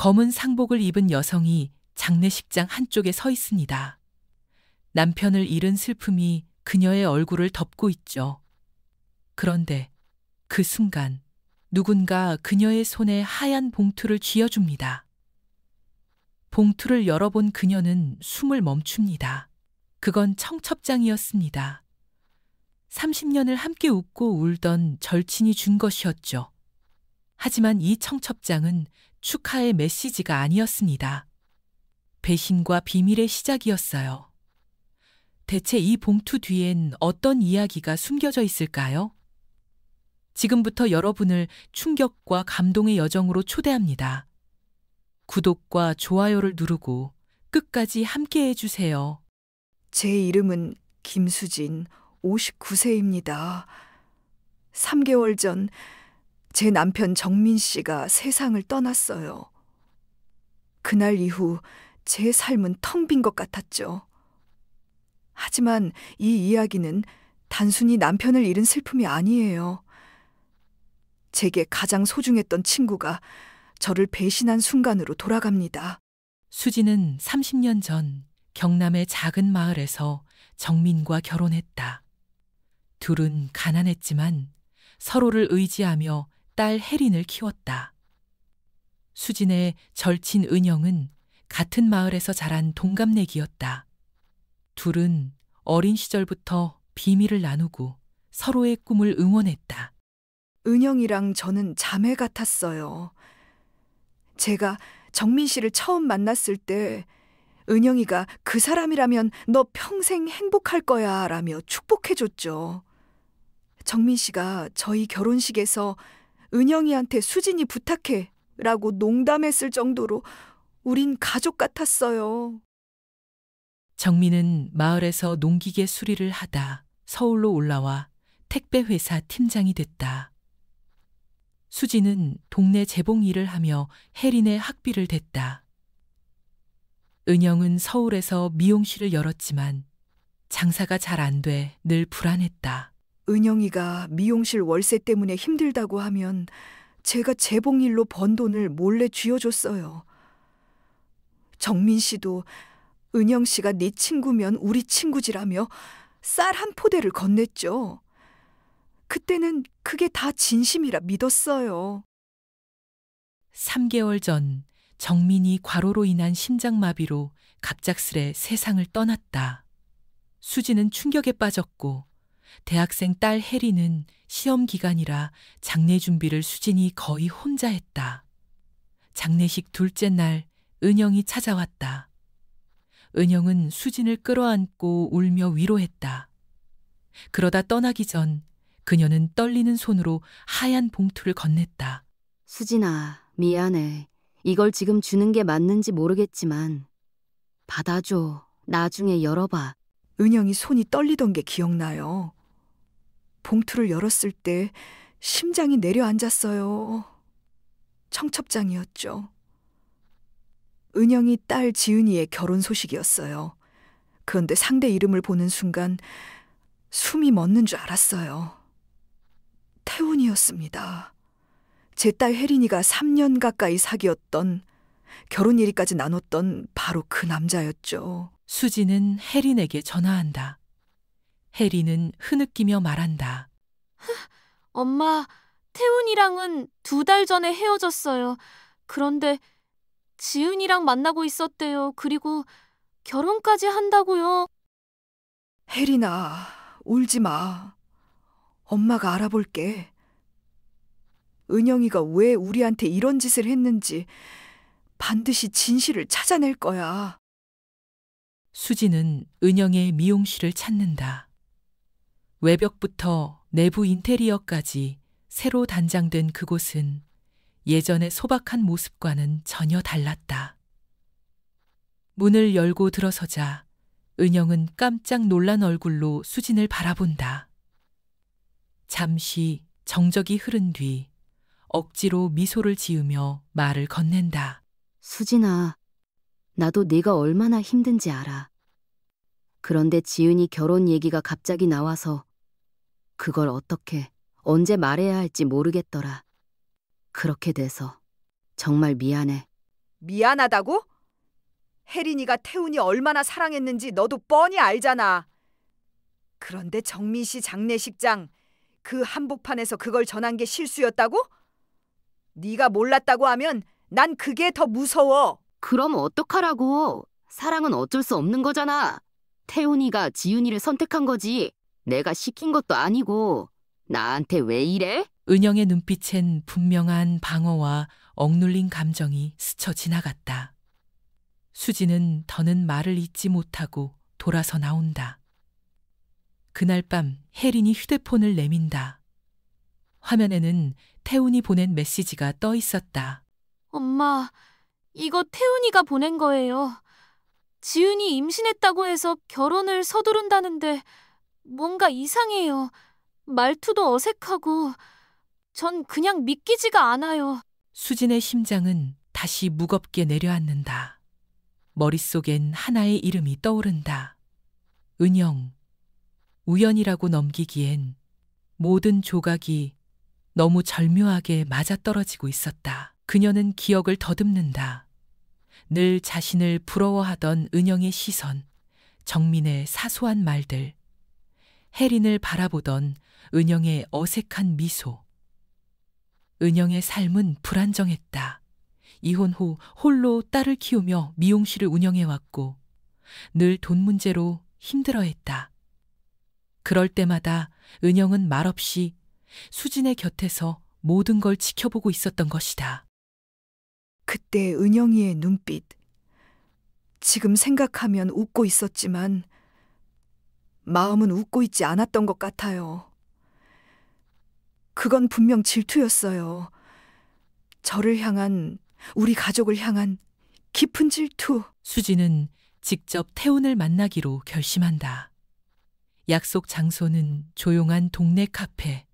검은 상복을 입은 여성이 장례식장 한쪽에 서 있습니다. 남편을 잃은 슬픔이 그녀의 얼굴을 덮고 있죠. 그런데 그 순간 누군가 그녀의 손에 하얀 봉투를 쥐어줍니다. 봉투를 열어본 그녀는 숨을 멈춥니다. 그건 청첩장이었습니다. 30년을 함께 웃고 울던 절친이 준 것이었죠. 하지만 이 청첩장은 축하의 메시지가 아니었습니다. 배신과 비밀의 시작이었어요. 대체 이 봉투 뒤엔 어떤 이야기가 숨겨져 있을까요? 지금부터 여러분을 충격과 감동의 여정으로 초대합니다. 구독과 좋아요를 누르고 끝까지 함께 해주세요. 제 이름은 김수진, 59세입니다. 3개월 전 제 남편 정민 씨가 세상을 떠났어요. 그날 이후 제 삶은 텅 빈 것 같았죠. 하지만 이 이야기는 단순히 남편을 잃은 슬픔이 아니에요. 제게 가장 소중했던 친구가 저를 배신한 순간으로 돌아갑니다. 수지는 30년 전 경남의 작은 마을에서 정민과 결혼했다. 둘은 가난했지만 서로를 의지하며 딸 혜린을 키웠다. 수진의 절친 은영은 같은 마을에서 자란 동갑내기였다. 둘은 어린 시절부터 비밀을 나누고 서로의 꿈을 응원했다. 은영이랑 저는 자매 같았어요. 제가 정민 씨를 처음 만났을 때 은영이가 그 사람이라면 너 평생 행복할 거야 라며 축복해줬죠. 정민 씨가 저희 결혼식에서 은영이한테 수진이 부탁해 라고 농담했을 정도로 우린 가족 같았어요. 정민은 마을에서 농기계 수리를 하다 서울로 올라와 택배회사 팀장이 됐다. 수지는 동네 재봉 일을 하며 혜린의 학비를 댔다. 은영은 서울에서 미용실을 열었지만 장사가 잘 안 돼 늘 불안했다. 은영이가 미용실 월세 때문에 힘들다고 하면 제가 재봉 일로 번 돈을 몰래 쥐어줬어요. 정민 씨도 은영 씨가 네 친구면 우리 친구지라며 쌀 한 포대를 건넸죠. 그때는 그게 다 진심이라 믿었어요. 3개월 전 정민이 과로로 인한 심장마비로 갑작스레 세상을 떠났다. 수지는 충격에 빠졌고 대학생 딸 혜리는 시험 기간이라 장례 준비를 수진이 거의 혼자 했다. 장례식 둘째 날 은영이 찾아왔다. 은영은 수진을 끌어안고 울며 위로했다. 그러다 떠나기 전 그녀는 떨리는 손으로 하얀 봉투를 건넸다. 수진아, 미안해. 이걸 지금 주는 게 맞는지 모르겠지만 받아줘. 나중에 열어봐. 은영이 손이 떨리던 게 기억나요. 봉투를 열었을 때 심장이 내려앉았어요. 청첩장이었죠. 은영이 딸 지은이의 결혼 소식이었어요. 그런데 상대 이름을 보는 순간 숨이 멎는 줄 알았어요. 태훈이었습니다. 제 딸 혜린이가 3년 가까이 사귀었던, 결혼 얘기까지 나눴던 바로 그 남자였죠. 수지는 혜린에게 전화한다. 혜린은 흐느끼며 말한다. 엄마, 태훈이랑은 2달 전에 헤어졌어요. 그런데 지은이랑 만나고 있었대요. 그리고 결혼까지 한다고요. 혜린아, 울지 마. 엄마가 알아볼게. 은영이가 왜 우리한테 이런 짓을 했는지 반드시 진실을 찾아낼 거야. 수지는 은영의 미용실을 찾는다. 외벽부터 내부 인테리어까지 새로 단장된 그곳은 예전의 소박한 모습과는 전혀 달랐다. 문을 열고 들어서자 은영은 깜짝 놀란 얼굴로 수진을 바라본다. 잠시 정적이 흐른 뒤 억지로 미소를 지으며 말을 건넨다. 수진아, 나도 네가 얼마나 힘든지 알아. 그런데 지은이 결혼 얘기가 갑자기 나와서 그걸 어떻게, 언제 말해야 할지 모르겠더라. 그렇게 돼서 정말 미안해. 미안하다고? 혜린이가 태훈이 얼마나 사랑했는지 너도 뻔히 알잖아. 그런데 정민 씨 장례식장 그 한복판에서 그걸 전한 게 실수였다고? 네가 몰랐다고 하면 난 그게 더 무서워. 그럼 어떡하라고? 사랑은 어쩔 수 없는 거잖아. 태훈이가 지윤이를 선택한 거지. 내가 시킨 것도 아니고. 나한테 왜 이래? 은영의 눈빛엔 분명한 방어와 억눌린 감정이 스쳐 지나갔다. 수지는 더는 말을 잇지 못하고 돌아서 나온다. 그날 밤 혜린이 휴대폰을 내민다. 화면에는 태훈이 보낸 메시지가 떠 있었다. 엄마, 이거 태훈이가 보낸 거예요. 지은이 임신했다고 해서 결혼을 서두른다는데 뭔가 이상해요. 말투도 어색하고 전 그냥 믿기지가 않아요. 수진의 심장은 다시 무겁게 내려앉는다. 머릿속엔 하나의 이름이 떠오른다. 은영. 우연이라고 넘기기엔 모든 조각이 너무 절묘하게 맞아떨어지고 있었다. 그녀는 기억을 더듬는다. 늘 자신을 부러워하던 은영의 시선, 정민의 사소한 말들, 혜린을 바라보던 은영의 어색한 미소. 은영의 삶은 불안정했다. 이혼 후 홀로 딸을 키우며 미용실을 운영해왔고 늘 돈 문제로 힘들어했다. 그럴 때마다 은영은 말없이 수진의 곁에서 모든 걸 지켜보고 있었던 것이다. 그때 은영이의 눈빛. 지금 생각하면 웃고 있었지만 마음은 웃고 있지 않았던 것 같아요. 그건 분명 질투였어요. 저를 향한, 우리 가족을 향한 깊은 질투. 수진은 직접 태훈을 만나기로 결심한다. 약속 장소는 조용한 동네 카페.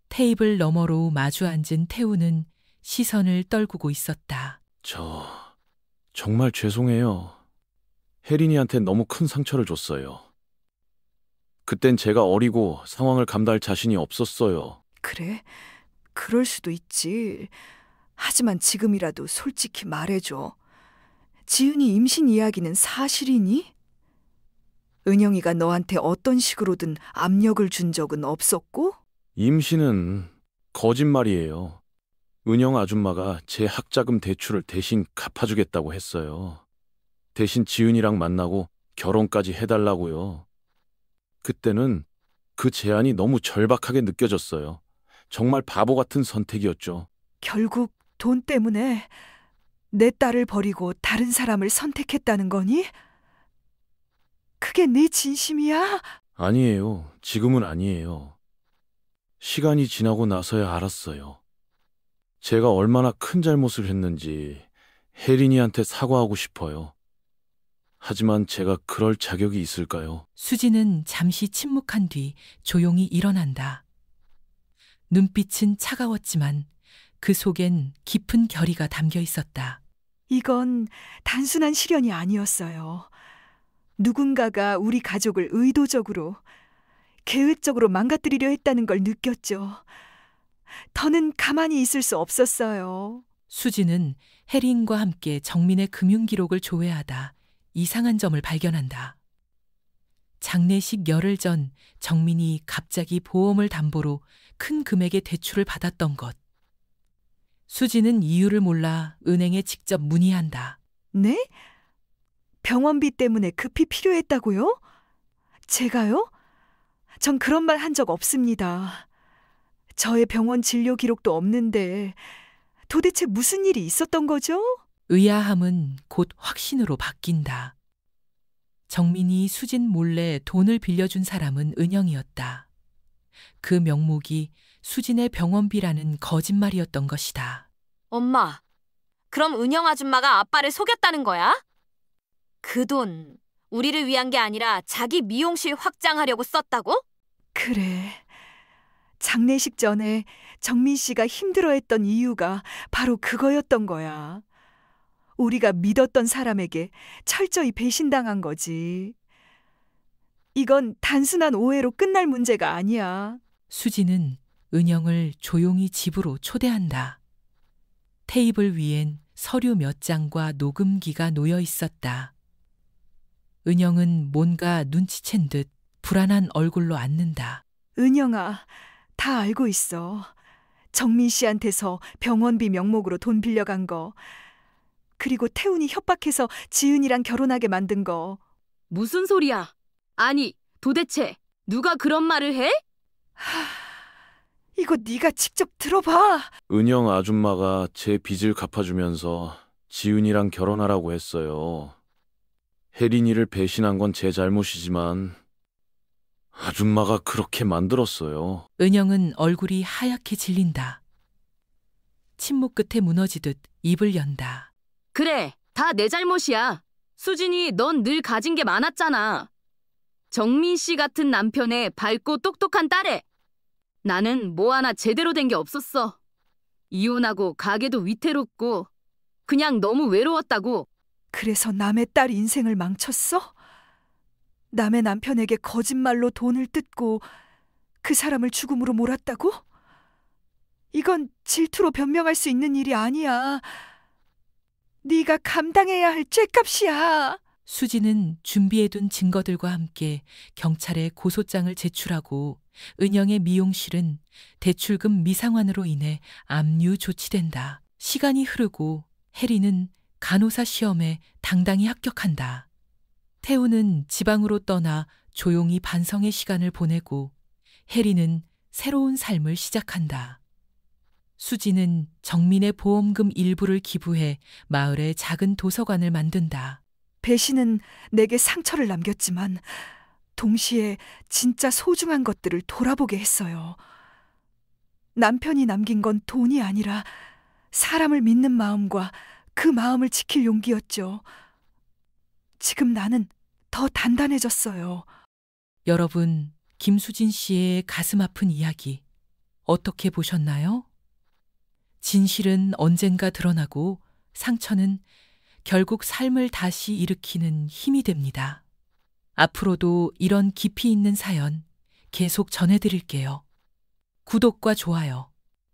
테이블 너머로 마주 앉은 태훈은 시선을 떨구고 있었다. 정말 죄송해요. 혜린이한테 너무 큰 상처를 줬어요. 그땐 제가 어리고 상황을 감당할 자신이 없었어요. 그래? 그럴 수도 있지. 하지만 지금이라도 솔직히 말해줘. 지은이 임신 이야기는 사실이니? 은영이가 너한테 어떤 식으로든 압력을 준 적은 없었고? 임신은 거짓말이에요. 은영 아줌마가 제 학자금 대출을 대신 갚아주겠다고 했어요. 대신 지은이랑 만나고 결혼까지 해달라고요. 그때는 그 제안이 너무 절박하게 느껴졌어요. 정말 바보 같은 선택이었죠. 결국 돈 때문에 내 딸을 버리고 다른 사람을 선택했다는 거니? 그게 네 진심이야? 아니에요. 지금은 아니에요. 시간이 지나고 나서야 알았어요. 제가 얼마나 큰 잘못을 했는지 혜린이한테 사과하고 싶어요. 하지만 제가 그럴 자격이 있을까요? 수진은 잠시 침묵한 뒤 조용히 일어난다. 눈빛은 차가웠지만 그 속엔 깊은 결의가 담겨 있었다. 이건 단순한 시련이 아니었어요. 누군가가 우리 가족을 의도적으로, 계획적으로 망가뜨리려 했다는 걸 느꼈죠. 더는 가만히 있을 수 없었어요. 수진은 혜린과 함께 정민의 금융기록을 조회하다 이상한 점을 발견한다. 장례식 열흘 전 정민이 갑자기 보험을 담보로 큰 금액의 대출을 받았던 것. 수진은 이유를 몰라 은행에 직접 문의한다. 네? 병원비 때문에 급히 필요했다고요? 제가요? 전 그런 말 한 적 없습니다. 저의 병원 진료 기록도 없는데 도대체 무슨 일이 있었던 거죠? 의아함은 곧 확신으로 바뀐다. 정민이 수진 몰래 돈을 빌려준 사람은 은영이었다. 그 명목이 수진의 병원비라는 거짓말이었던 것이다. 엄마, 그럼 은영 아줌마가 아빠를 속였다는 거야? 그 돈 우리를 위한 게 아니라 자기 미용실 확장하려고 썼다고? 그래. 장례식 전에 정민 씨가 힘들어했던 이유가 바로 그거였던 거야. 우리가 믿었던 사람에게 철저히 배신당한 거지. 이건 단순한 오해로 끝날 문제가 아니야. 수진은 은영을 조용히 집으로 초대한다. 테이블 위엔 서류 몇 장과 녹음기가 놓여 있었다. 은영은 뭔가 눈치챈 듯 불안한 얼굴로 앉는다. 은영아, 다 알고 있어. 정민 씨한테서 병원비 명목으로 돈 빌려간 거. 그리고 태훈이 협박해서 지은이랑 결혼하게 만든 거. 무슨 소리야? 아니, 도대체 누가 그런 말을 해? 이거 네가 직접 들어봐. 은영 아줌마가 제 빚을 갚아주면서 지은이랑 결혼하라고 했어요. 혜린이를 배신한 건 제 잘못이지만 아줌마가 그렇게 만들었어요. 은영은 얼굴이 하얗게 질린다. 침묵 끝에 무너지듯 입을 연다. 그래, 다 내 잘못이야. 수진이 넌 늘 가진 게 많았잖아. 정민 씨 같은 남편의 밝고 똑똑한 딸애. 나는 뭐 하나 제대로 된 게 없었어. 이혼하고 가게도 위태롭고 그냥 너무 외로웠다고. 그래서 남의 딸 인생을 망쳤어? 남의 남편에게 거짓말로 돈을 뜯고 그 사람을 죽음으로 몰았다고? 이건 질투로 변명할 수 있는 일이 아니야. 네가 감당해야 할 죗값이야. 수지는 준비해둔 증거들과 함께 경찰에 고소장을 제출하고 은영의 미용실은 대출금 미상환으로 인해 압류 조치된다. 시간이 흐르고 혜리는 간호사 시험에 당당히 합격한다. 태우는 지방으로 떠나 조용히 반성의 시간을 보내고 혜리는 새로운 삶을 시작한다. 수지는 정민의 보험금 일부를 기부해 마을에 작은 도서관을 만든다. 배신은 내게 상처를 남겼지만 동시에 진짜 소중한 것들을 돌아보게 했어요. 남편이 남긴 건 돈이 아니라 사람을 믿는 마음과 그 마음을 지킬 용기였죠. 지금 나는 더 단단해졌어요. 여러분, 김수진 씨의 가슴 아픈 이야기 어떻게 보셨나요? 진실은 언젠가 드러나고 상처는 결국 삶을 다시 일으키는 힘이 됩니다. 앞으로도 이런 깊이 있는 사연 계속 전해드릴게요. 구독과 좋아요,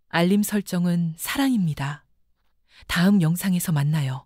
알림 설정은 사랑입니다. 다음 영상에서 만나요.